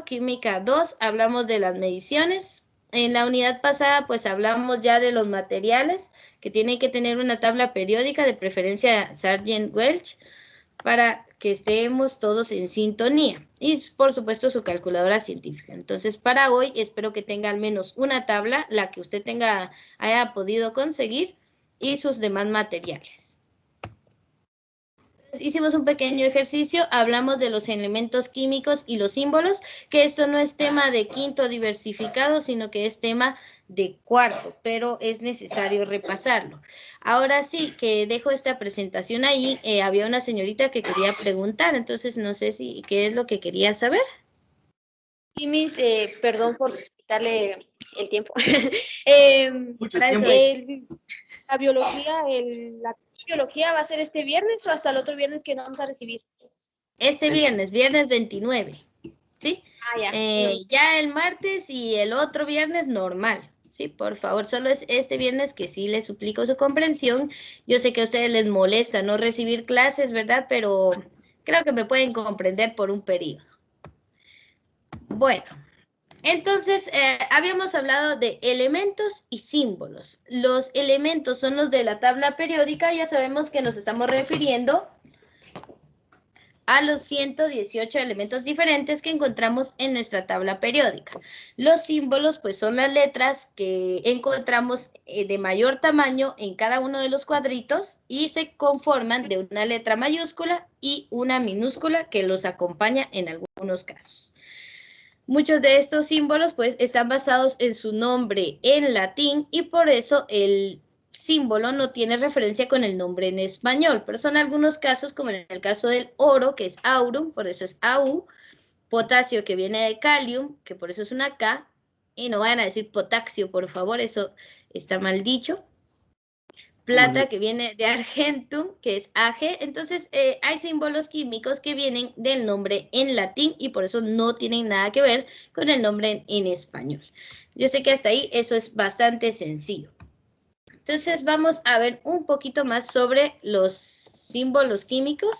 Química 2, hablamos de las mediciones. En la unidad pasada, pues hablamos ya de los materiales, que tienen que tener una tabla periódica, de preferencia Sargent-Welch, para que estemos todos en sintonía. Y, por supuesto, su calculadora científica. Entonces, para hoy, espero que tenga al menos una tabla, la que usted haya podido conseguir, y sus demás materiales. Hicimos un pequeño ejercicio, hablamos de los elementos químicos y los símbolos, que esto no es tema de quinto diversificado, sino que es tema de cuarto, pero es necesario repasarlo. Ahora sí, que dejo esta presentación ahí, había una señorita que quería preguntar, entonces no sé qué es lo que quería saber. Sí, Miss, perdón por quitarle el tiempo. Para eso es. La biología va a ser este viernes o hasta el otro viernes que no vamos a recibir. Este viernes 29, ¿sí? Ya. Ya el martes y el otro viernes normal, ¿sí? Por favor, solo es este viernes que sí les suplico su comprensión. Yo sé que a ustedes les molesta no recibir clases, ¿verdad? Pero creo que me pueden comprender por un periodo. Bueno, entonces habíamos hablado de elementos y símbolos. Los elementos son los de la tabla periódica, ya sabemos que nos estamos refiriendo a los 118 elementos diferentes que encontramos en nuestra tabla periódica. Los símbolos, pues, son las letras que encontramos de mayor tamaño en cada uno de los cuadritos y se conforman de una letra mayúscula y una minúscula que los acompaña en algunos casos. Muchos de estos símbolos, pues, están basados en su nombre en latín y por eso el símbolo no tiene referencia con el nombre en español, pero son algunos casos, como en el caso del oro, que es aurum, por eso es AU, potasio, que viene de calium, que por eso es una K, y no vayan a decir potaxio, por favor, eso está mal dicho. Plata, que viene de argentum, que es AG. Entonces, hay símbolos químicos que vienen del nombre en latín y por eso no tienen nada que ver con el nombre en español. Yo sé que hasta ahí eso es bastante sencillo. Entonces, vamos a ver un poquito más sobre los símbolos químicos.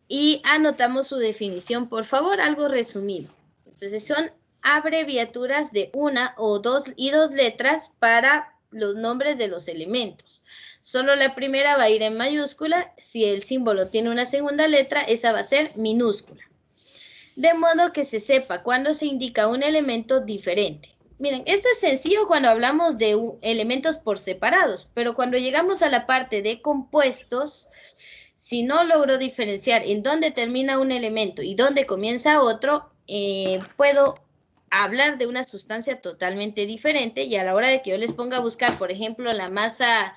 Y anotamos su definición, por favor, algo resumido. Entonces, son abreviaturas de una o dos letras para los nombres de los elementos. Solo la primera va a ir en mayúscula. Si el símbolo tiene una segunda letra, esa va a ser minúscula. De modo que se sepa cuándo se indica un elemento diferente. Miren, esto es sencillo cuando hablamos de elementos por separados, pero cuando llegamos a la parte de compuestos, si no logro diferenciar en dónde termina un elemento y dónde comienza otro, puedo hablar de una sustancia totalmente diferente y a la hora de que yo les ponga a buscar, por ejemplo, la masa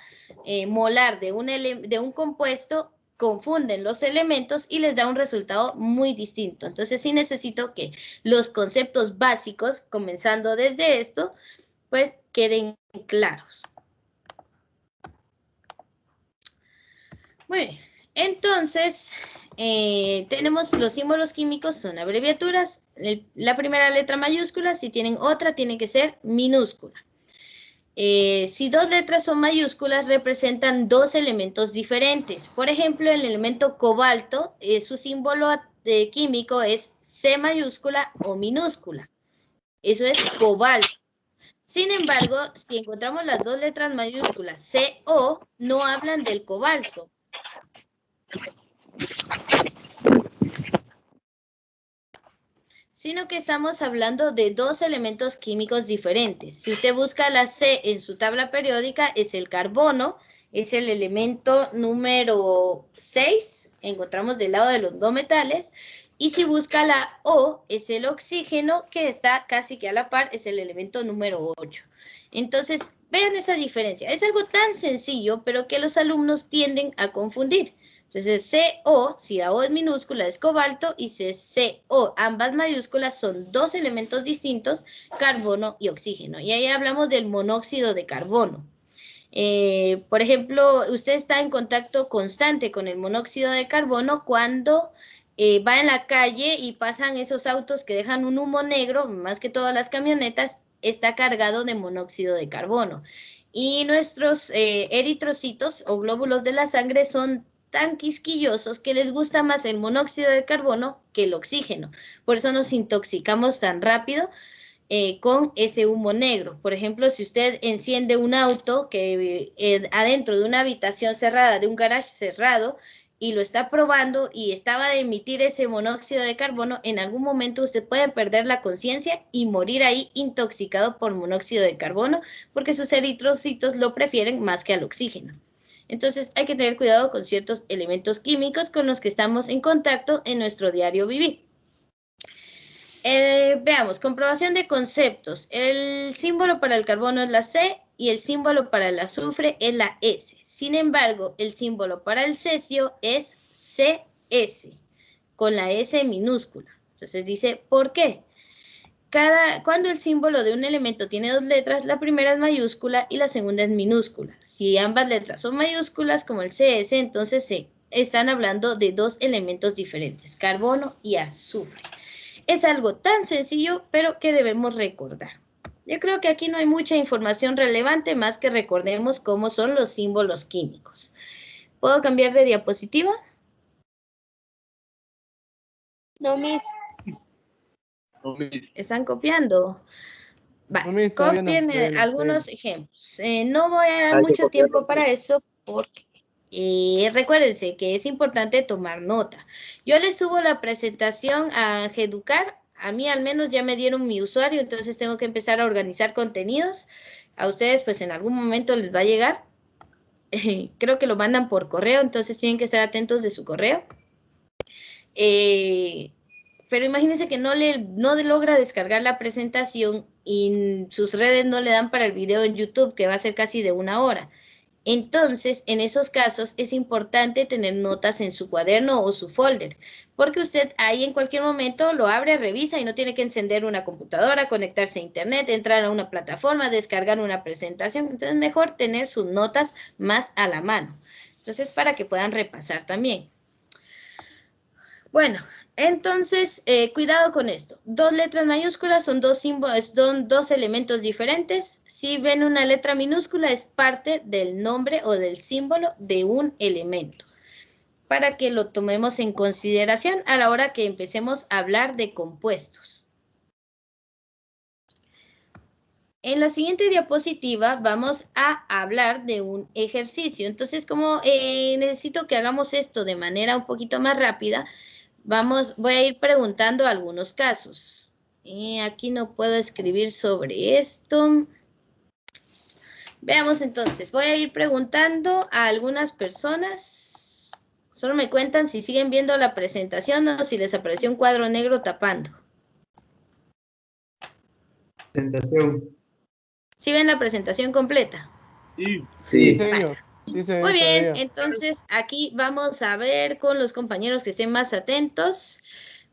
molar de un compuesto, confunden los elementos y les da un resultado muy distinto. Entonces sí necesito que los conceptos básicos, comenzando desde esto, pues queden claros. Muy bien. Entonces, tenemos los símbolos químicos, son abreviaturas. La primera letra mayúscula, si tienen otra, tiene que ser minúscula. Si dos letras son mayúsculas, representan dos elementos diferentes. Por ejemplo, el elemento cobalto, su símbolo químico es C mayúscula o minúscula. Eso es cobalto. Sin embargo, si encontramos las dos letras mayúsculas CO, no hablan del cobalto. Sino que estamos hablando de dos elementos químicos diferentes. Si usted busca la C en su tabla periódica, es el carbono, es el elemento número 6, encontramos del lado de los dos metales, y si busca la O, es el oxígeno, que está casi que a la par, es el elemento número 8. Entonces, vean esa diferencia. Es algo tan sencillo, pero que los alumnos tienden a confundir. Entonces, CO, si la O es minúscula, es cobalto, y si es CO, ambas mayúsculas, son dos elementos distintos, carbono y oxígeno. Y ahí hablamos del monóxido de carbono. Por ejemplo, usted está en contacto constante con el monóxido de carbono cuando va en la calle y pasan esos autos que dejan un humo negro, más que todas las camionetas, está cargado de monóxido de carbono. Y nuestros eritrocitos o glóbulos de la sangre son tan quisquillosos que les gusta más el monóxido de carbono que el oxígeno. Por eso nos intoxicamos tan rápido con ese humo negro. Por ejemplo, si usted enciende un auto que adentro de una habitación cerrada, de un garage cerrado, y lo está probando y estaba de emitir ese monóxido de carbono, en algún momento usted puede perder la conciencia y morir ahí intoxicado por monóxido de carbono, porque sus eritrocitos lo prefieren más que al oxígeno. Entonces hay que tener cuidado con ciertos elementos químicos con los que estamos en contacto en nuestro diario vivir. Veamos, comprobación de conceptos. El símbolo para el carbono es la C y el símbolo para el azufre es la S. Sin embargo, el símbolo para el cesio es CS, con la S minúscula. Entonces dice, ¿por qué? Cuando el símbolo de un elemento tiene dos letras, la primera es mayúscula y la segunda es minúscula. Si ambas letras son mayúsculas, como el CS, entonces se están hablando de dos elementos diferentes, carbono y azufre. Es algo tan sencillo, pero que debemos recordar. Yo creo que aquí no hay mucha información relevante, más que recordemos cómo son los símbolos químicos. ¿Puedo cambiar de diapositiva? No, Miss. ¿Están copiando? Va, copien algunos ejemplos. No voy a dar mucho tiempo para eso porque recuérdense que es importante tomar nota. Yo les subo la presentación a Geducar. A mí al menos ya me dieron mi usuario, entonces tengo que empezar a organizar contenidos. A ustedes pues en algún momento les va a llegar. Creo que lo mandan por correo, entonces tienen que estar atentos de su correo. Pero imagínense que no logra descargar la presentación y sus redes no le dan para el video en YouTube, que va a ser casi de 1 hora. Entonces, en esos casos es importante tener notas en su cuaderno o su folder, porque usted ahí en cualquier momento lo abre, revisa y no tiene que encender una computadora, conectarse a internet, entrar a una plataforma, descargar una presentación. Entonces, mejor tener sus notas más a la mano. Entonces, para que puedan repasar también. Bueno, entonces, cuidado con esto. Dos letras mayúsculas son dos símbolos, son dos elementos diferentes. Si ven una letra minúscula, es parte del nombre o del símbolo de un elemento. Para que lo tomemos en consideración a la hora que empecemos a hablar de compuestos. En la siguiente diapositiva vamos a hablar de un ejercicio. Entonces, como necesito que hagamos esto de manera un poquito más rápida, voy a ir preguntando algunos casos. Aquí no puedo escribir sobre esto. Veamos entonces, voy a ir preguntando a algunas personas. Solo me cuentan si siguen viendo la presentación o si les apareció un cuadro negro tapando. Presentación. ¿Sí ven la presentación completa? Sí. Bueno. Muy bien, entonces aquí vamos a ver con los compañeros que estén más atentos.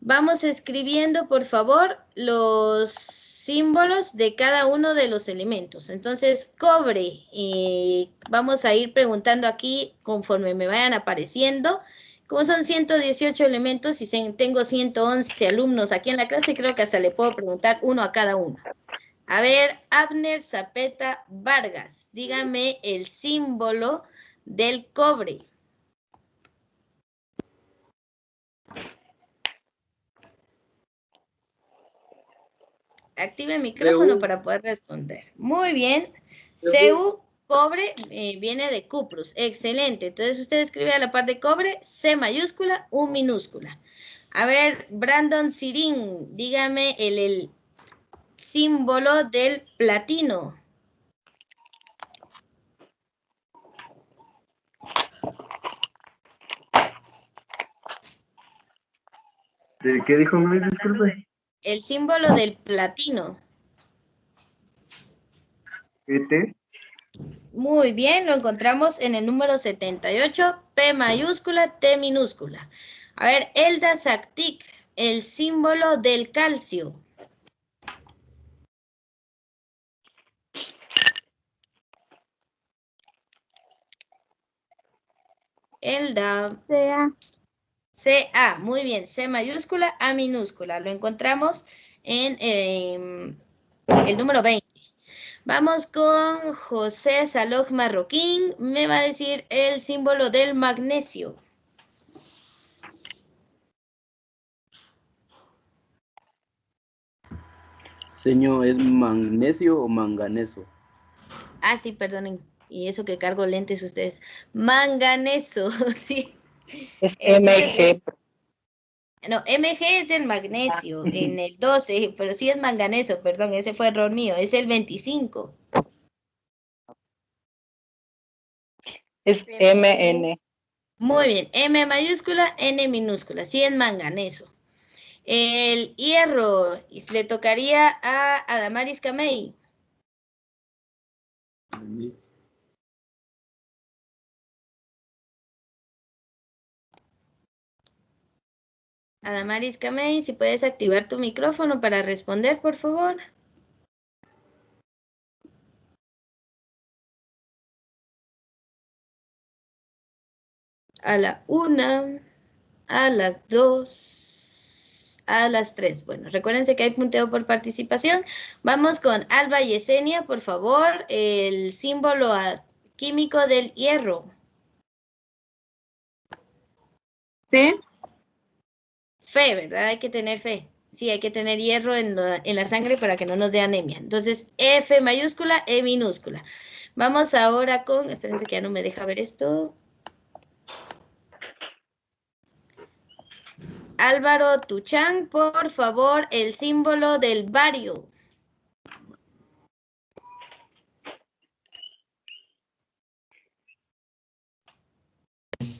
Vamos escribiendo, por favor, los símbolos de cada uno de los elementos. Entonces, cobre, vamos a ir preguntando aquí conforme me vayan apareciendo. Como son 118 elementos y tengo 111 alumnos aquí en la clase, creo que hasta le puedo preguntar uno a cada uno. A ver, Abner Zapeta Vargas, dígame el símbolo del cobre. Active el micrófono para poder responder. Muy bien. CU, cobre, viene de cuprus. Excelente. Entonces usted escribe a la par de cobre, C mayúscula, U minúscula. A ver, Brandon Sirín, dígame el símbolo del platino. ¿Qué dijo Luis? Disculpe. El símbolo del platino. ¿T? Muy bien, lo encontramos en el número 78, P mayúscula, T minúscula. A ver, Elda Saktik, el símbolo del calcio. Elda. CA. CA, muy bien, C mayúscula, A minúscula. Lo encontramos en el número 20. Vamos con José Saloj Marroquín. Me va a decir el símbolo del magnesio. Señor, ¿es magnesio o manganeso? Ah, sí, perdonen. Y eso que cargo lentes ustedes. Manganeso, sí. Es Entonces MG. no, Mg es del magnesio en el 12, pero sí es manganeso, perdón, ese fue error mío, es el 25. Es MN. Muy bien, M mayúscula, N minúscula, sí es manganeso. El hierro le tocaría a Adamaris Camey. Adamaris Camey, si puedes activar tu micrófono para responder, por favor. A la 1, a las 2, a las 3. Bueno, recuérdense que hay punteo por participación. Vamos con Alba Yesenia, por favor, el símbolo químico del hierro. ¿Sí? Fe, ¿verdad? Hay que tener fe. Sí, hay que tener hierro en la sangre para que no nos dé anemia. Entonces, F mayúscula, E minúscula. Vamos ahora con, espérense que ya no me deja ver esto. Álvaro Tuchán, por favor, el símbolo del bario.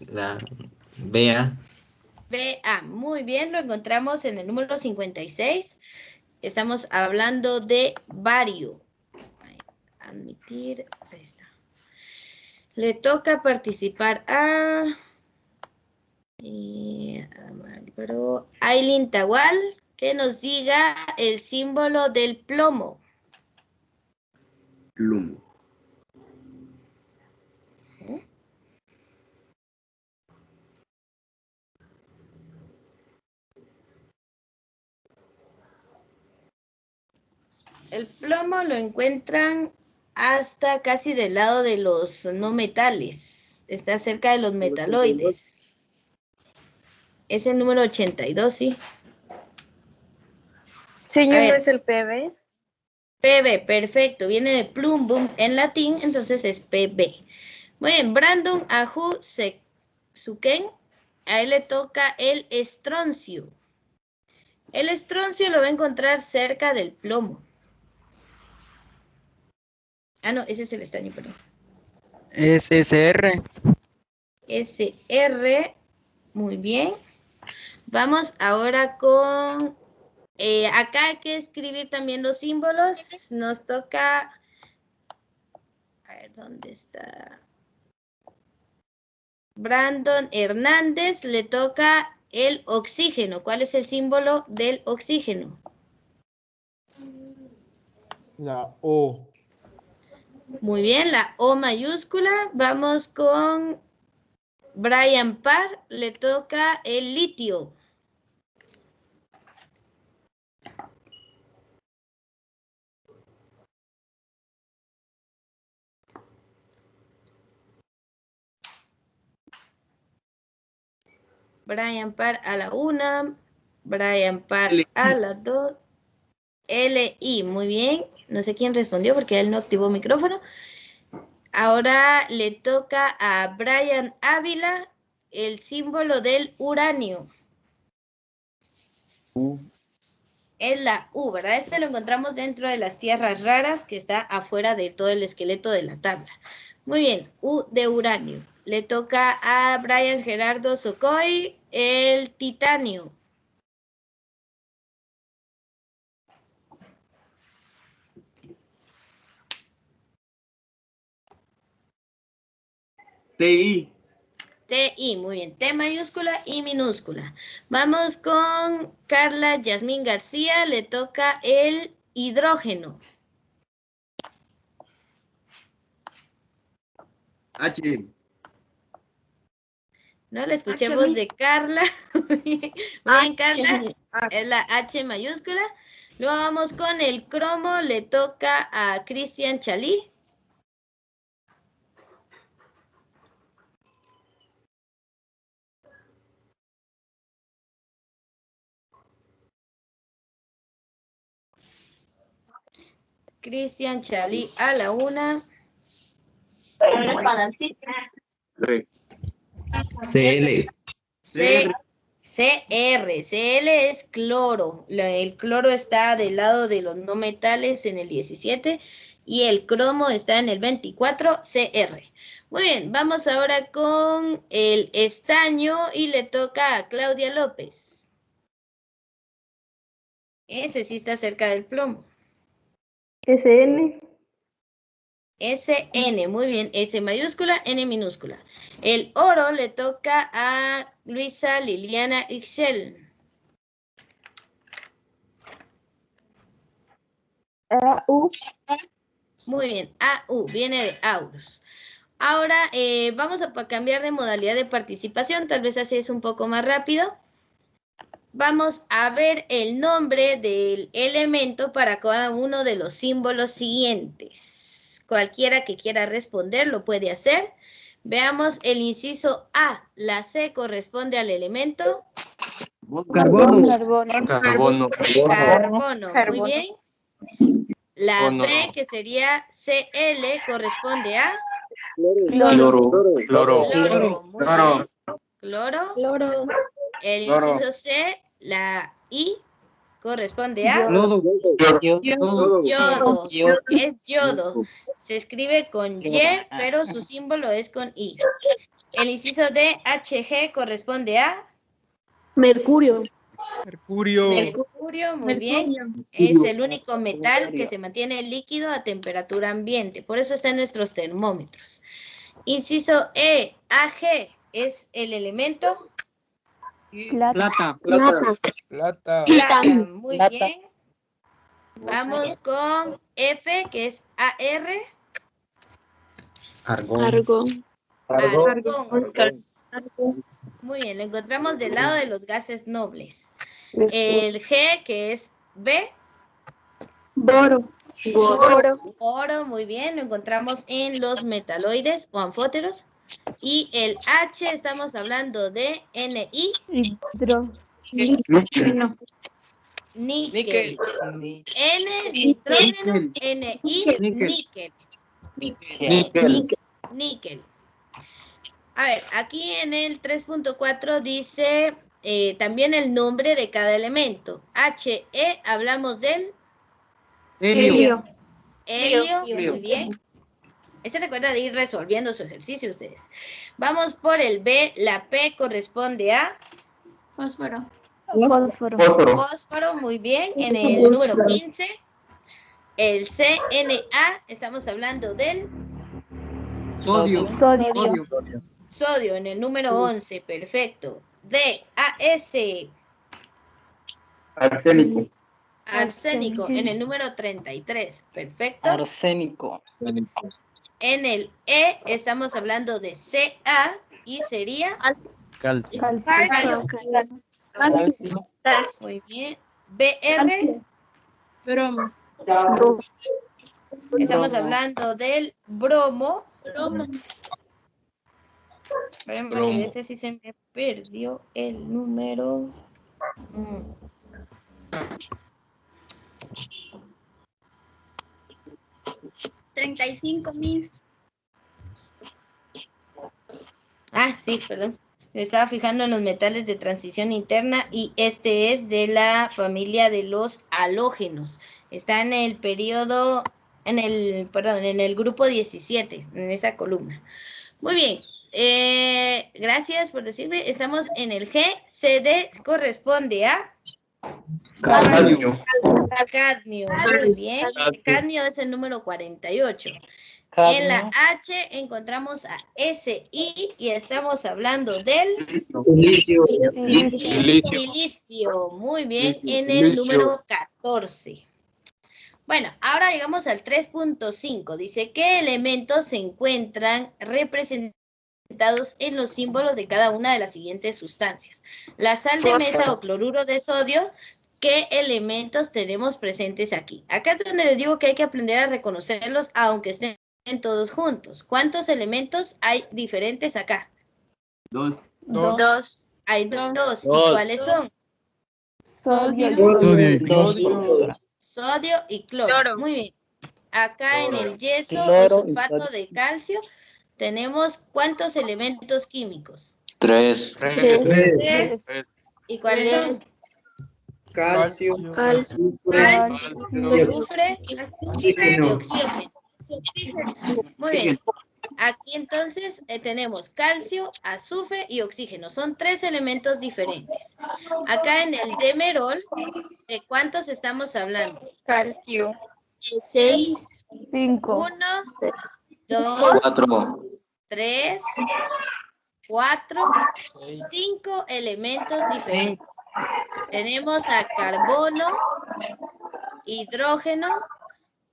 La BA. BA, muy bien, lo encontramos en el número 56. Estamos hablando de bario. Admitir, ahí está. Le toca participar a Aileen Tahual, que nos diga el símbolo del plomo. Plomo. El plomo lo encuentran hasta casi del lado de los no metales. Está cerca de los metaloides. Es el número 82, sí. Señor, ¿no es el PB? PB, perfecto. Viene de plumbum en latín, entonces es PB. Muy bien, Brandon Aju Suken, a él le toca el estroncio. El estroncio lo va a encontrar cerca del plomo. Ah, no, ese es el estaño, perdón. Es SR. SR, muy bien. Vamos ahora con... acá hay que escribir también los símbolos. Nos toca... A ver, ¿dónde está? Brandon Hernández le toca el oxígeno. ¿Cuál es el símbolo del oxígeno? La O. Muy bien, la O mayúscula. Vamos con Brian Parr, le toca el litio. Brian Parr a la 1, Brian Parr a la 2, LI, muy bien. No sé quién respondió porque él no activó micrófono. Ahora le toca a Brian Ávila el símbolo del uranio. Es la U, ¿verdad? Este lo encontramos dentro de las tierras raras que está afuera de todo el esqueleto de la tabla. Muy bien, U de uranio. Le toca a Brian Gerardo Socoy el titanio. TI. TI, muy bien, T mayúscula y minúscula. Vamos con Carla Yasmín García, le toca el hidrógeno. H. No la escuché voz de Carla. Muy bien, Carla, es la H mayúscula. Luego vamos con el cromo, le toca a Cristian Chalí. Cristian, Charlie a la 1. CL. CR. CL es cloro. El cloro está del lado de los no metales en el 17 y el cromo está en el 24, CR. Muy bien, vamos ahora con el estaño y le toca a Claudia López. Ese sí está cerca del plomo. SN. SN, muy bien, S mayúscula, N minúscula. El oro le toca a Luisa Liliana Ixchel. AU. Muy bien, AU, viene de Aurus. Ahora vamos a cambiar de modalidad de participación, tal vez así es un poco más rápido. Vamos a ver el nombre del elemento para cada uno de los símbolos siguientes. Cualquiera que quiera responder lo puede hacer. Veamos el inciso A. La C corresponde al elemento Carbono. carbono. Muy bien. La B, que sería CL, corresponde a Cloro. cloro. Muy bien. Cloro. El inciso C, la I, corresponde a Yodo. yodo. Es yodo. Se escribe con Y, pero su símbolo es con I. El inciso D, HG, corresponde a Mercurio. mercurio. Muy bien. Es el único metal que se mantiene líquido a temperatura ambiente. Por eso está en nuestros termómetros. Inciso E, AG, es el elemento Plata. plata. Muy Plata. bien. Vamos con F, que es AR. Argón. Argón. Muy bien, lo encontramos del lado de los gases nobles. El G, que es B. Boro. Oro, muy bien, lo encontramos en los metaloides o anfóteros. Y el H, estamos hablando de Ni. Níquel. N, nitrógeno, Ni, níquel. A ver, aquí en el 3.4 dice también el nombre de cada elemento. He, hablamos del Helio. helio, muy bien. Se recuerda de ir resolviendo su ejercicio ustedes. Vamos por el B, la P corresponde a Fósforo. fósforo, muy bien. En el número 15, el CNA, estamos hablando del sodio en el número 11, perfecto. D, AS, arsénico en el número 33, perfecto. Arsénico. En el E estamos hablando de Ca y sería Calcio. muy bien. BR, estamos hablando del bromo. Ese sí se me perdió el número. 35, Miss. Ah, sí, perdón. Me estaba fijando en los metales de transición interna y este es de la familia de los halógenos. Está en el periodo, en el grupo 17, en esa columna. Muy bien. Gracias por decirme. Estamos en el G. CD corresponde a cadmio. Muy bien. Cadmio es el número 48. En la H encontramos a SI y estamos hablando del silicio. Muy bien, en el número 14. Bueno, ahora llegamos al 3.5. Dice, ¿qué elementos se encuentran representados en los símbolos de cada una de las siguientes sustancias? La sal de mesa o cloruro de sodio. ¿Qué elementos tenemos presentes aquí? Acá es donde les digo que hay que aprender a reconocerlos aunque estén todos juntos. ¿Cuántos elementos hay diferentes acá? Dos. Hay dos. ¿Y cuáles son? Sodio. Sodio y cloro. Muy bien. Acá en el yeso o Cloro y sulfato sodio. de calcio tenemos ¿cuántos elementos químicos? 3. Tres. ¿Y cuáles son? Calcio. Azufre y Oxígeno. oxígeno. Muy bien. Aquí entonces tenemos calcio, azufre y oxígeno. Son 3 elementos diferentes. Acá en el demerol, ¿de cuántos estamos hablando? Calcio. 6, 5. 1, 2, 4. 3, 4, 5 elementos diferentes. Tenemos a carbono, hidrógeno,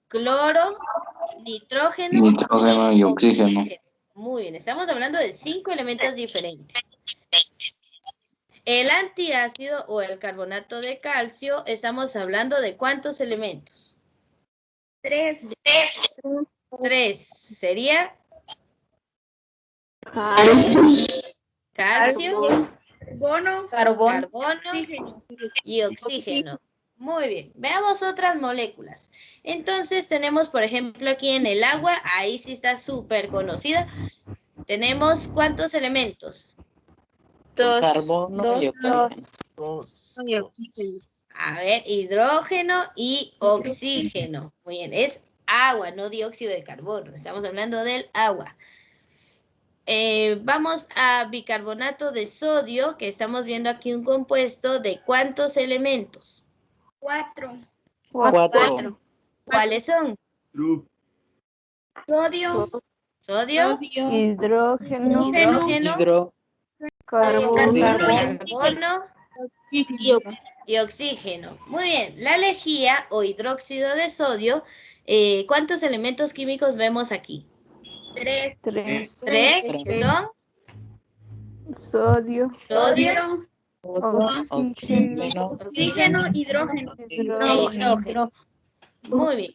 cloro, nitrógeno Nitrógeno y oxígeno. Muy bien, estamos hablando de 5 elementos diferentes. El antiácido o el carbonato de calcio, estamos hablando de ¿cuántos elementos? 3. 3. Sería calcio, carbono y oxígeno. Muy bien, veamos otras moléculas. Entonces tenemos, por ejemplo, aquí en el agua, ahí sí está súper conocida. Tenemos ¿cuántos elementos? Carbono y oxígeno. A ver, hidrógeno y oxígeno. Muy bien, es agua, no dióxido de carbono. Estamos hablando del agua. Vamos a bicarbonato de sodio, que estamos viendo aquí un compuesto de ¿cuántos elementos? 4. 4. ¿Cuáles son? Sodio, hidrógeno, carbono y oxígeno. Muy bien, la lejía o hidróxido de sodio, ¿cuántos elementos químicos vemos aquí? 3. 3, que son Sodio. Oxígeno. Hidrógeno. e hidrógeno. Muy bien.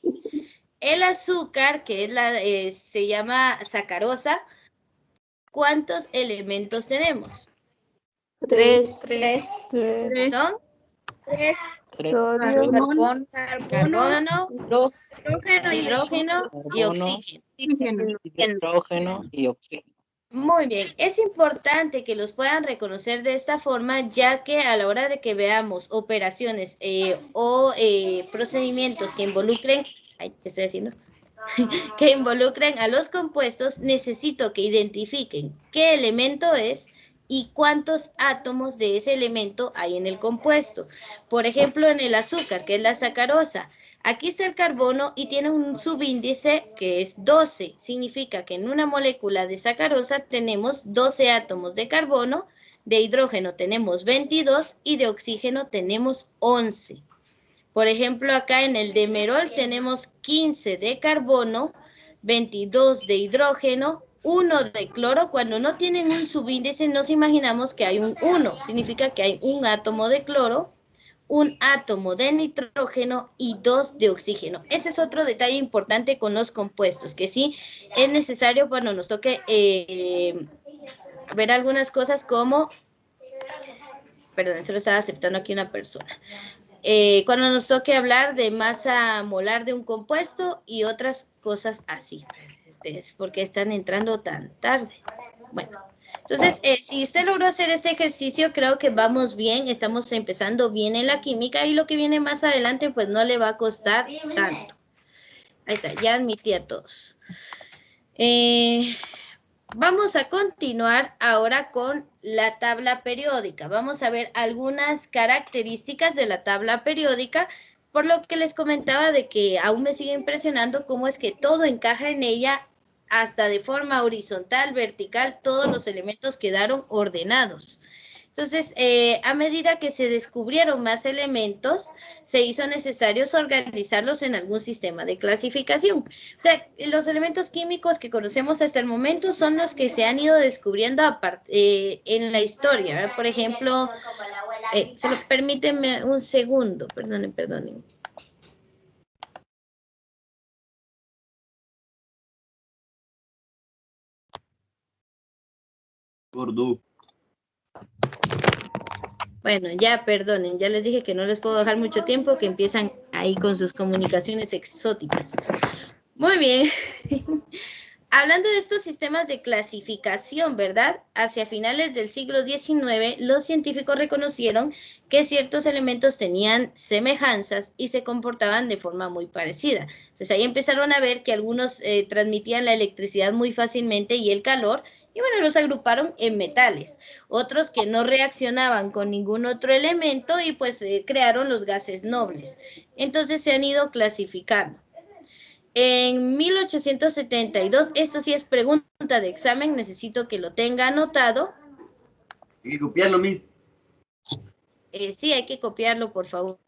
El azúcar, que es se llama sacarosa, ¿cuántos elementos tenemos? 3. Son 3. carbono, hidrógeno y oxígeno. Hidrógeno y oxígeno. Muy bien, es importante que los puedan reconocer de esta forma, ya que a la hora de que veamos operaciones o procedimientos que involucren, ¿qué estoy haciendo? Que involucren a los compuestos, necesito que identifiquen qué elemento es y cuántos átomos de ese elemento hay en el compuesto. Por ejemplo, en el azúcar, que es la sacarosa, aquí está el carbono y tiene un subíndice que es 12. Significa que en una molécula de sacarosa tenemos 12 átomos de carbono, de hidrógeno tenemos 22 y de oxígeno tenemos 11. Por ejemplo, acá en el demerol tenemos 15 de carbono, 22 de hidrógeno, 1 de cloro. Cuando no tienen un subíndice nos imaginamos que hay un 1. Significa que hay un átomo de cloro, un átomo de nitrógeno y 2 de oxígeno. Ese es otro detalle importante con los compuestos, que sí es necesario cuando nos toque ver algunas cosas como... Perdón, solo estaba aceptando aquí una persona. Cuando nos toque hablar de masa molar de un compuesto y otras cosas así. Es porque están entrando tan tarde. Bueno, entonces, si usted logró hacer este ejercicio, creo que vamos bien, estamos empezando bien en la química y lo que viene más adelante, pues no le va a costar tanto. Ahí está, ya admití a todos. Vamos a continuar ahora con la tabla periódica. Vamos a ver algunas características de la tabla periódica, por lo que les comentaba de que aún me sigue impresionando cómo es que todo encaja en ella, hasta de forma horizontal, vertical, todos los elementos quedaron ordenados. Entonces, a medida que se descubrieron más elementos, se hizo necesario organizarlos en algún sistema de clasificación. O sea, los elementos químicos que conocemos hasta el momento son los que se han ido descubriendo en la historia, ¿verdad? Por ejemplo, solo permítanme un segundo, perdonen. Gordo. Bueno, ya perdonen, ya les dije que no les puedo dejar mucho tiempo, que empiezan ahí con sus comunicaciones exóticas. Muy bien. Hablando de estos sistemas de clasificación, ¿verdad? Hacia finales del siglo XIX, los científicos reconocieron que ciertos elementos tenían semejanzas y se comportaban de forma muy parecida. Entonces ahí empezaron a ver que algunos transmitían la electricidad muy fácilmente y el calor, y bueno, los agruparon en metales. Otros que no reaccionaban con ningún otro elemento y pues crearon los gases nobles. Entonces se han ido clasificando. En 1872, esto sí es pregunta de examen, necesito que lo tenga anotado. Hay que copiarlo, Miss. Sí, hay que copiarlo, por favor.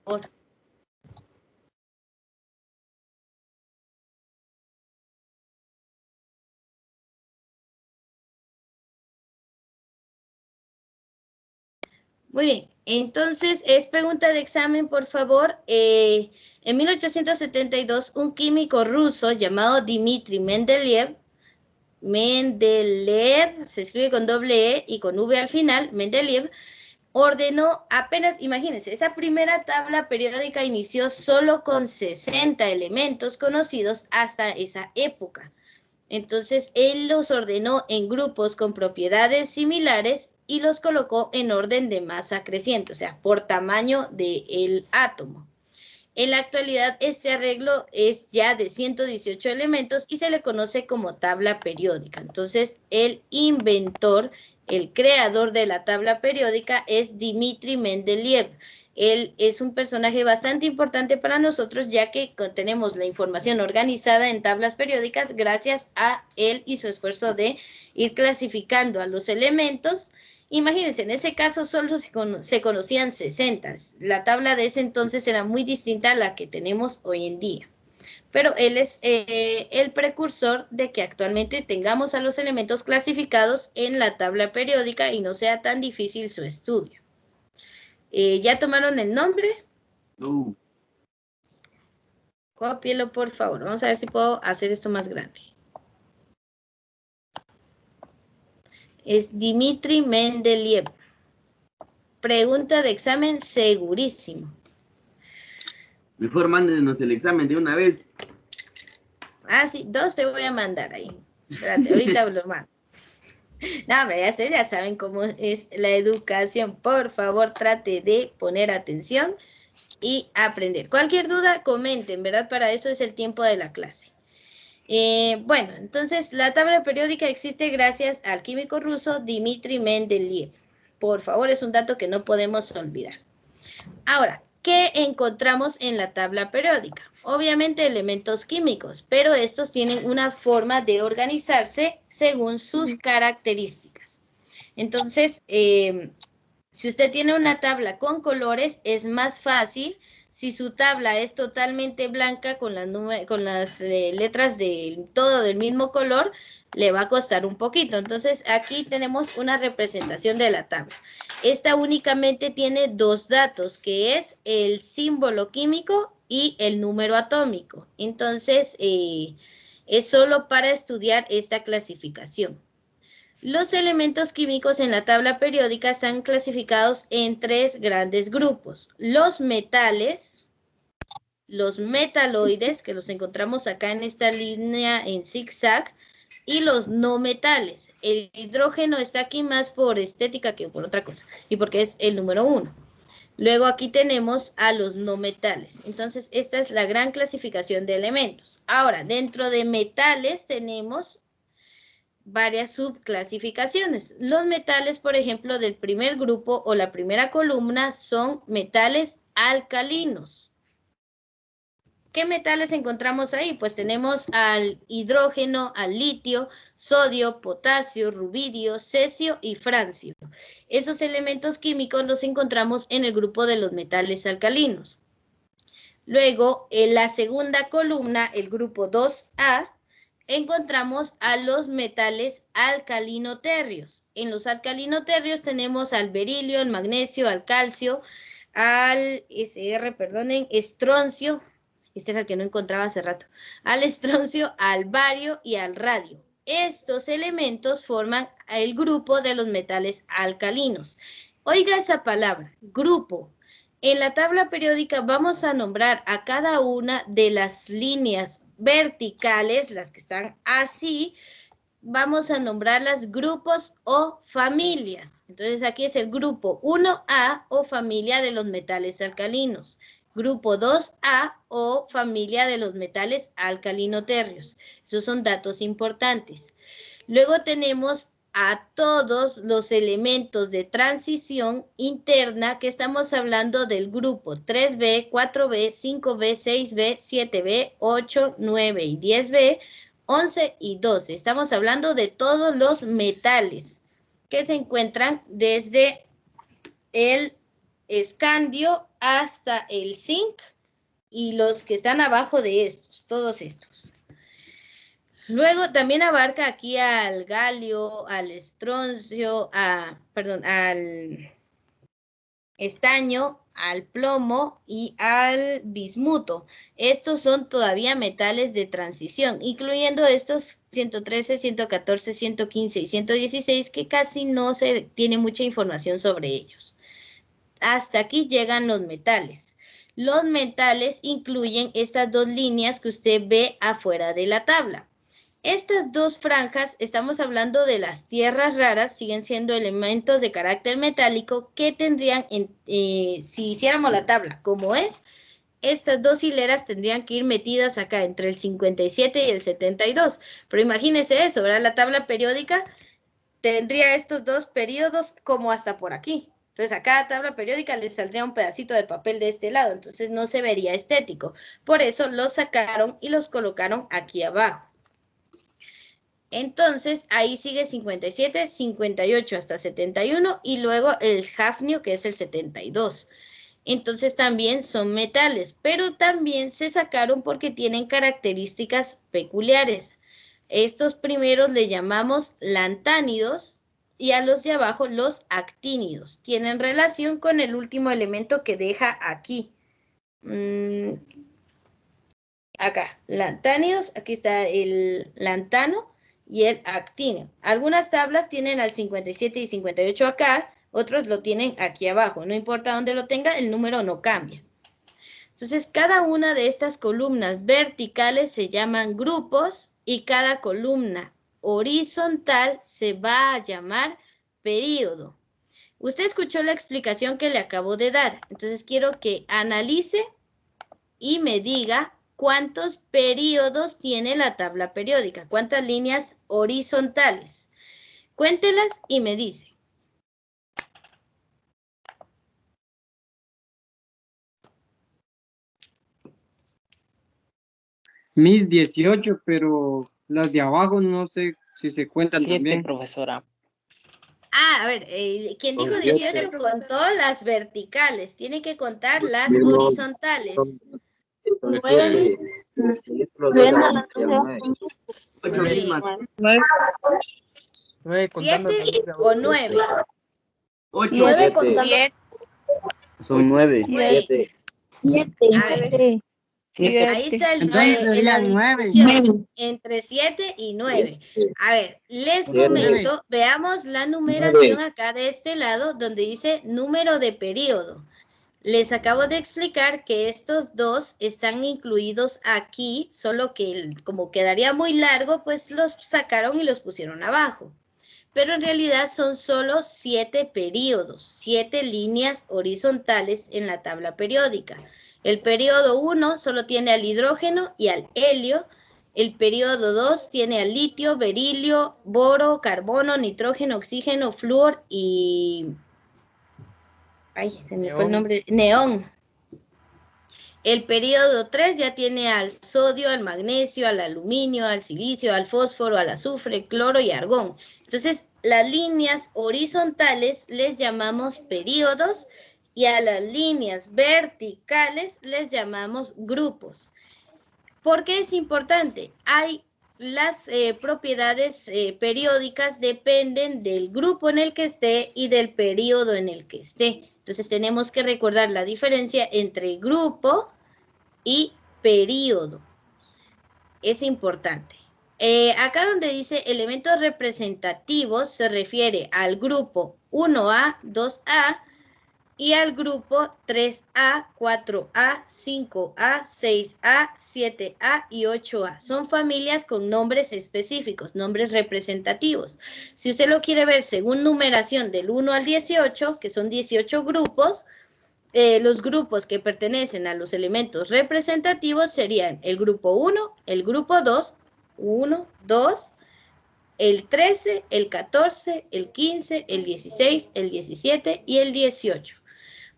Muy bien, entonces es pregunta de examen, por favor. En 1872, un químico ruso llamado Dmitri Mendeleev, se escribe con doble E y con V al final, Mendeleev, ordenó apenas, imagínense, esa primera tabla periódica inició solo con 60 elementos conocidos hasta esa época. Entonces, él los ordenó en grupos con propiedades similares y los colocó en orden de masa creciente, o sea, por tamaño del átomo. En la actualidad, este arreglo es ya de 118 elementos y se le conoce como tabla periódica. Entonces, el inventor, el creador de la tabla periódica es Dmitri Mendeleev. Él es un personaje bastante importante para nosotros, ya que tenemos la información organizada en tablas periódicas gracias a él y su esfuerzo de ir clasificando a los elementos. Imagínense, en ese caso solo se conocían 60. La tabla de ese entonces era muy distinta a la que tenemos hoy en día. Pero él es el precursor de que actualmente tengamos a los elementos clasificados en la tabla periódica y no sea tan difícil su estudio. ¿Ya tomaron el nombre? No. Cópielo, por favor. Vamos a ver si puedo hacer esto más grande. Es Dmitri Mendeleev. Pregunta de examen segurísimo. Mejor mándenos el examen de una vez. Ah, sí, 2 te voy a mandar ahí. Espérate, ahorita lo mando. No, hombre, ya saben cómo es la educación. Por favor, trate de poner atención y aprender. Cualquier duda, comenten, ¿verdad? Para eso es el tiempo de la clase. Bueno, entonces la tabla periódica existe gracias al químico ruso Dmitri Mendeleev. Por favor, es un dato que no podemos olvidar. Ahora, ¿qué encontramos en la tabla periódica? Obviamente elementos químicos, pero estos tienen una forma de organizarse según sus características. Entonces, si usted tiene una tabla con colores, es más fácil. Si su tabla es totalmente blanca con las letras todo del mismo color, le va a costar un poquito. Entonces, aquí tenemos una representación de la tabla. Esta únicamente tiene 2 datos, que es el símbolo químico y el número atómico. Entonces, es solo para estudiar esta clasificación. Los elementos químicos en la tabla periódica están clasificados en 3 grandes grupos. Los metales, los metaloides, que los encontramos acá en esta línea en zigzag, y los no metales. El hidrógeno está aquí más por estética que por otra cosa, y porque es el número 1. Luego aquí tenemos a los no metales. Entonces, esta es la gran clasificación de elementos. Ahora, dentro de metales tenemos varias subclasificaciones. Los metales, por ejemplo, del primer grupo o la primera columna son metales alcalinos. ¿Qué metales encontramos ahí? Pues tenemos al hidrógeno, al litio, sodio, potasio, rubidio, cesio y francio. Esos elementos químicos los encontramos en el grupo de los metales alcalinos. Luego, en la segunda columna, el grupo 2A, encontramos a los metales alcalinoterrios. En los alcalinoterrios tenemos al berilio, al magnesio, al calcio, al estroncio, este era el que no encontraba hace rato, al estroncio, al bario y al radio. Estos elementos forman el grupo de los metales alcalinos. Oiga esa palabra, grupo. En la tabla periódica vamos a nombrar a cada una de las líneas verticales, las que están así, vamos a nombrarlas grupos o familias. Entonces aquí es el grupo 1A o familia de los metales alcalinos. Grupo 2A o familia de los metales alcalino-térreos. Esos son datos importantes. Luego tenemos a todos los elementos de transición interna que estamos hablando del grupo 3B, 4B, 5B, 6B, 7B, 8, 9 y 10B, 11 y 12. Estamos hablando de todos los metales que se encuentran desde el escandio hasta el zinc y los que están abajo de estos, todos estos. Luego también abarca aquí al galio, al estroncio, al estaño, al plomo y al bismuto. Estos son todavía metales de transición, incluyendo estos 113, 114, 115 y 116, que casi no se tiene mucha información sobre ellos. Hasta aquí llegan los metales. Los metales incluyen estas dos líneas que usted ve afuera de la tabla. Estas dos franjas, estamos hablando de las tierras raras, siguen siendo elementos de carácter metálico que tendrían, si hiciéramos la tabla como es, estas dos hileras tendrían que ir metidas acá entre el 57 y el 72. Pero imagínense eso, ¿verdad? La tabla periódica tendría estos dos periodos como hasta por aquí. Entonces a cada tabla periódica le saldría un pedacito de papel de este lado, entonces no se vería estético. Por eso los sacaron y los colocaron aquí abajo. Entonces, ahí sigue 57, 58 hasta 71 y luego el hafnio, que es el 72. Entonces, también son metales, pero también se sacaron porque tienen características peculiares. Estos primeros le llamamos lantánidos y a los de abajo los actínidos. Tienen relación con el último elemento que deja aquí. Acá, lantánidos, aquí está el lantano y el actíneo. Algunas tablas tienen al 57 y 58 acá, otros lo tienen aquí abajo. No importa dónde lo tenga, el número no cambia. Entonces, cada una de estas columnas verticales se llaman grupos y cada columna horizontal se va a llamar período. Usted escuchó la explicación que le acabo de dar. Entonces, quiero que analice y me diga ¿cuántos períodos tiene la tabla periódica? ¿Cuántas líneas horizontales? Cuéntelas y me dice. Mis 18, pero las de abajo no sé si se cuentan 7, también. profesora. Ah, a ver, quien dijo 18 contó las verticales. Tiene que contar las horizontales. 9. 8 mismas. 7 o 9. 8. 9 contando. Son 9. 7. A ver, 7. ahí está Entonces la serían 9. discusión entre 7 y 9. A ver, les comento, veamos la numeración acá de este lado donde dice número de periodo. Les acabo de explicar que estos dos están incluidos aquí, solo que como quedaría muy largo, pues los sacaron y los pusieron abajo. Pero en realidad son solo 7 periodos, 7 líneas horizontales en la tabla periódica. El periodo 1 solo tiene al hidrógeno y al helio. El periodo 2 tiene al litio, berilio, boro, carbono, nitrógeno, oxígeno, flúor y... Ay, se me fue el nombre. Neón. El periodo 3 ya tiene al sodio, al magnesio, al aluminio, al silicio, al fósforo, al azufre, cloro y argón. Entonces, las líneas horizontales les llamamos periodos y a las líneas verticales les llamamos grupos. ¿Por qué es importante? Las propiedades periódicas dependen del grupo en el que esté y del periodo en el que esté. Entonces tenemos que recordar la diferencia entre grupo y periodo. Es importante. Acá donde dice elementos representativos se refiere al grupo 1A, 2A, y al grupo 3A, 4A, 5A, 6A, 7A y 8A. Son familias con nombres específicos, nombres representativos. Si usted lo quiere ver según numeración del 1 al 18, que son 18 grupos, los grupos que pertenecen a los elementos representativos serían el grupo 1, el grupo 2, 1, 2, el 13, el 14, el 15, el 16, el 17 y el 18.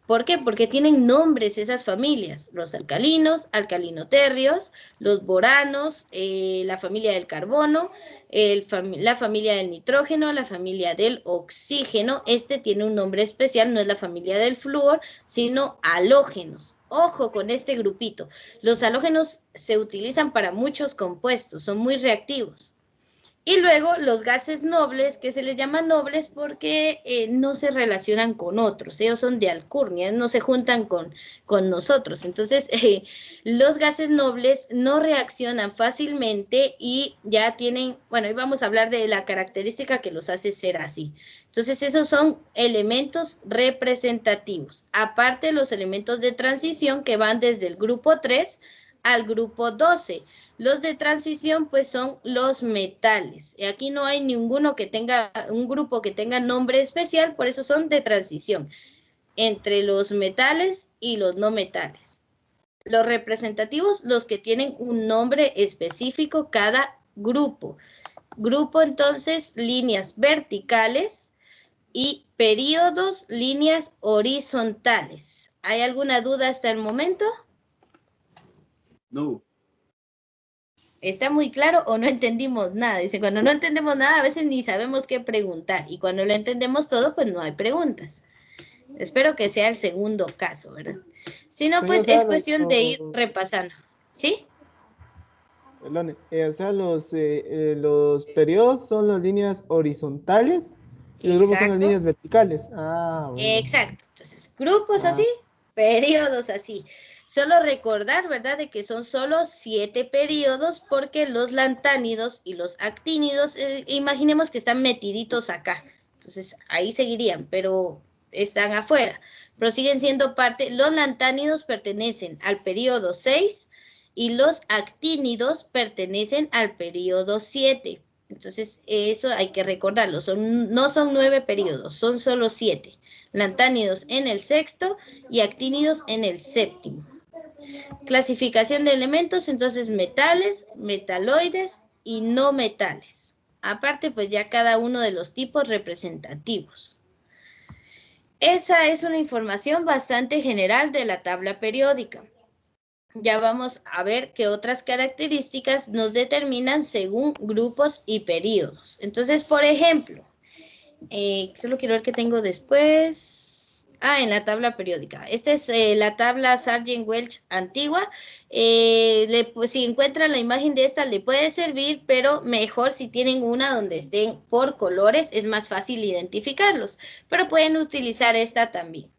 ¿Por qué? Porque tienen nombres esas familias, los alcalinos, alcalinoterrios, los boranos, la familia del carbono, la familia del nitrógeno, la familia del oxígeno. Este tiene un nombre especial, no es la familia del flúor, sino halógenos. Ojo con este grupito. Los halógenos se utilizan para muchos compuestos, son muy reactivos. Y luego los gases nobles, que se les llama nobles porque no se relacionan con otros, ellos son de alcurnia, no se juntan con nosotros. Entonces, los gases nobles no reaccionan fácilmente y ya tienen, bueno, hoy vamos a hablar de la característica que los hace ser así. Entonces, esos son elementos representativos. Aparte, los elementos de transición que van desde el grupo 3 al grupo 12. Los de transición, pues, son los metales. Y aquí no hay ninguno que tenga, un grupo que tenga nombre especial, por eso son de transición, entre los metales y los no metales. Los representativos, los que tienen un nombre específico cada grupo. Grupo, entonces, líneas verticales y periodos, líneas horizontales. ¿Hay alguna duda hasta el momento? No. ¿Está muy claro o no entendimos nada? Dice, cuando no entendemos nada, a veces ni sabemos qué preguntar. Y cuando lo entendemos todo, pues no hay preguntas. Espero que sea el segundo caso, ¿verdad? Si no, pues es cuestión de ir repasando. ¿Sí? Perdón, o sea, los periodos son las líneas horizontales y los grupos son las líneas verticales. Ah, bueno. Exacto. Entonces, grupos así, periodos así. Solo recordar, ¿verdad?, de que son solo 7 periodos porque los lantánidos y los actínidos, imaginemos que están metiditos acá. Entonces, ahí seguirían, pero están afuera. Pero siguen siendo parte, los lantánidos pertenecen al periodo 6 y los actínidos pertenecen al periodo 7. Entonces, eso hay que recordarlo. No son 9 periodos, son solo 7. Lantánidos en el 6º y actínidos en el 7º. Clasificación de elementos, entonces metales, metaloides y no metales. Aparte, pues ya cada uno de los tipos representativos. Esa es una información bastante general de la tabla periódica. Ya vamos a ver qué otras características nos determinan según grupos y periodos. Entonces, por ejemplo, solo quiero ver qué tengo después. En la tabla periódica. Esta es la tabla Sargent-Welch antigua. Pues, si encuentran la imagen de esta, le puede servir, pero mejor si tienen una donde estén por colores, es más fácil identificarlos. Pero pueden utilizar esta también.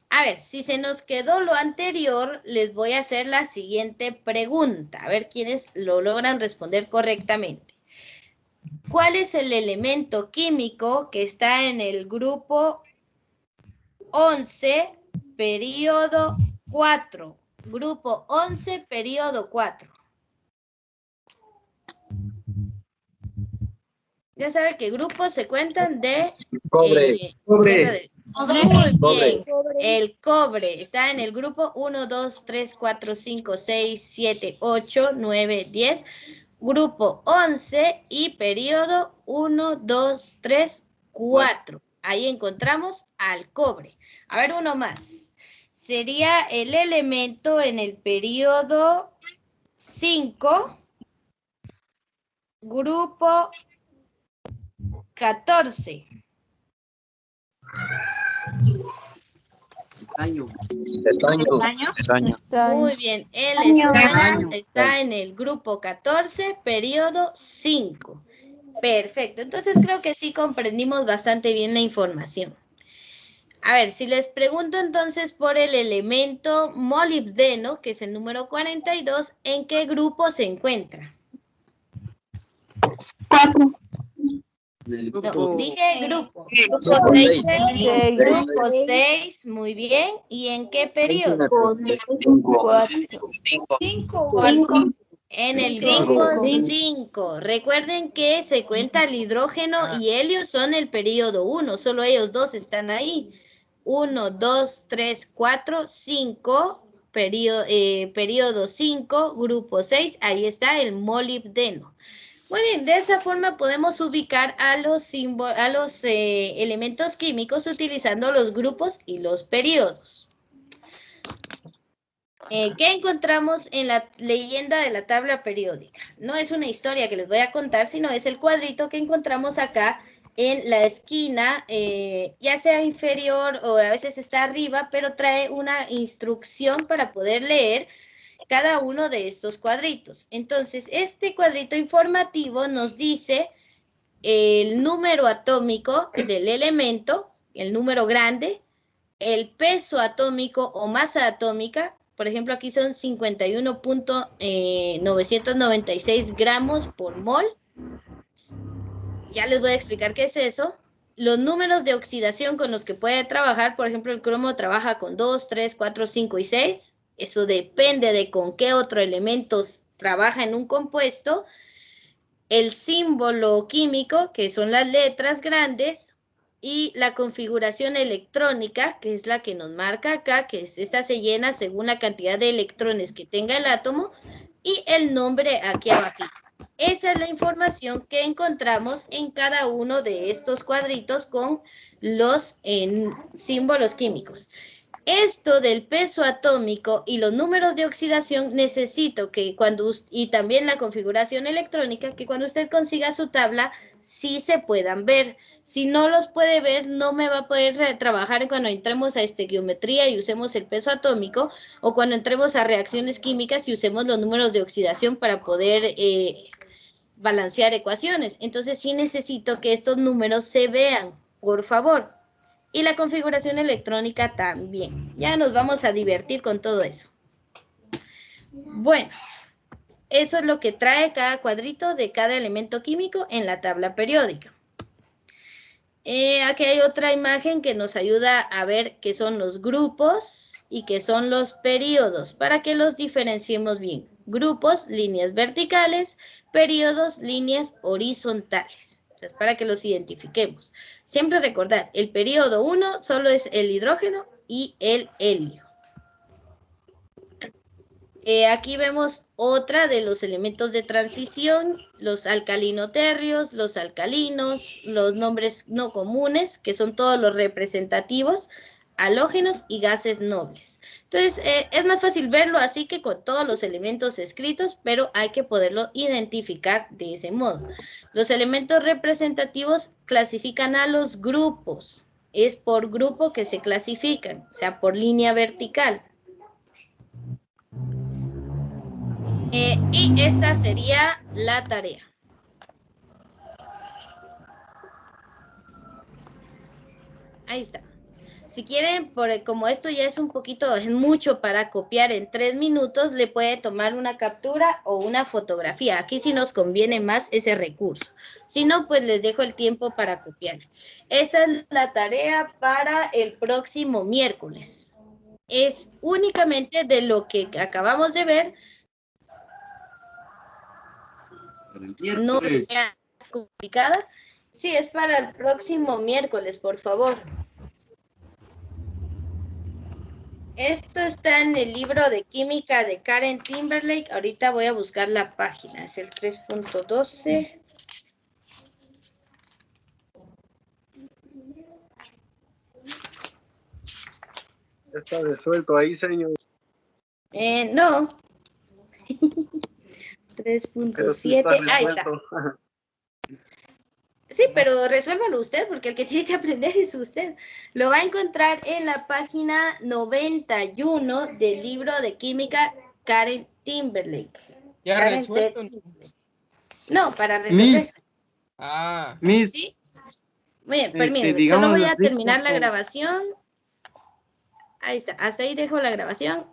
A ver, si se nos quedó lo anterior, les voy a hacer la siguiente pregunta. A ver quiénes lo logran responder correctamente. ¿Cuál es el elemento químico que está en el grupo 11, periodo 4? Grupo 11, periodo 4. Ya sabe que grupos se cuentan de... Cobre. Cobre. Muy bien. El cobre está en el grupo 1, 2, 3, 4, 5, 6, 7, 8, 9, 10. Grupo 11 y periodo 1, 2, 3, 4. Ahí encontramos al cobre. A ver, uno más. Sería el elemento en el periodo 5, grupo 14. Estaño. Muy bien, el estaño está en el grupo 14, periodo 5. Perfecto, entonces creo que sí comprendimos bastante bien la información. A ver, si les pregunto entonces por el elemento molibdeno, que es el número 42, ¿en qué grupo se encuentra? 4. Del No, grupo. dije grupo. Grupo seis. Grupo 6, muy bien. ¿Y en qué periodo? En el grupo 5. Recuerden que se cuenta el hidrógeno y helio son el periodo 1. Solo ellos dos están ahí. 1, 2, 3, 4, 5. Periodo 5, grupo 6. Ahí está el molibdeno. Muy bien, de esa forma podemos ubicar a los elementos químicos utilizando los grupos y los periodos. ¿Qué encontramos en la leyenda de la tabla periódica? No es una historia que les voy a contar, sino es el cuadrito que encontramos acá en la esquina, ya sea inferior o a veces está arriba, pero trae una instrucción para poder leer cada uno de estos cuadritos. Entonces, este cuadrito informativo nos dice el número atómico del elemento, el número grande, el peso atómico o masa atómica. Por ejemplo, aquí son 51.996 gramos por mol. Ya les voy a explicar qué es eso. Los números de oxidación con los que puede trabajar, por ejemplo, el cromo trabaja con 2, 3, 4, 5 y 6. Eso depende de con qué otro elemento trabaja en un compuesto. El símbolo químico, que son las letras grandes, y la configuración electrónica, que es la que nos marca acá, que esta se llena según la cantidad de electrones que tenga el átomo, y el nombre aquí abajo. Esa es la información que encontramos en cada uno de estos cuadritos con los símbolos químicos. Esto del peso atómico y los números de oxidación necesito que y también la configuración electrónica, que cuando usted consiga su tabla, sí se puedan ver. Si no los puede ver, no me va a poder trabajar cuando entremos a estequiometría y usemos el peso atómico, o cuando entremos a reacciones químicas y usemos los números de oxidación para poder balancear ecuaciones. Entonces sí necesito que estos números se vean, por favor. Y la configuración electrónica también. Ya nos vamos a divertir con todo eso. Bueno, eso es lo que trae cada cuadrito de cada elemento químico en la tabla periódica. Aquí hay otra imagen que nos ayuda a ver qué son los grupos y qué son los periodos, para que los diferenciemos bien. Grupos, líneas verticales; periodos, líneas horizontales. Entonces, para que los identifiquemos. Siempre recordar, el periodo 1 solo es el hidrógeno y el helio. Aquí vemos otra de los elementos de transición, los alcalinoterrios, los alcalinos, los nombres no comunes, que son todos los representativos, halógenos y gases nobles. Entonces, es más fácil verlo así que con todos los elementos escritos, pero hay que poderlo identificar de ese modo. Los elementos representativos clasifican a los grupos. Es por grupo que se clasifican, o sea, por línea vertical. Y esta sería la tarea. Ahí está. Si quieren, como esto ya es mucho para copiar en 3 minutos, le puede tomar una captura o una fotografía. Aquí sí nos conviene más ese recurso. Si no, pues les dejo el tiempo para copiar. Esa es la tarea para el próximo miércoles. Es únicamente de lo que acabamos de ver. No sea complicada. Sí, es para el próximo miércoles, por favor. Esto está en el libro de química de Karen Timberlake. Ahorita voy a buscar la página. Es el 3.12. Está resuelto ahí, señor. No. 3.7. Sí, ahí está. Sí, pero resuélvalo usted, porque el que tiene que aprender es usted. Lo va a encontrar en la página 91 del libro de química Karen Timberlake. ¿Ya Karen resuelto? No, para resolver. Miss. ¿Sí? Muy bien, permítame. Solo voy a terminar la grabación. Ahí está. Hasta ahí dejo la grabación.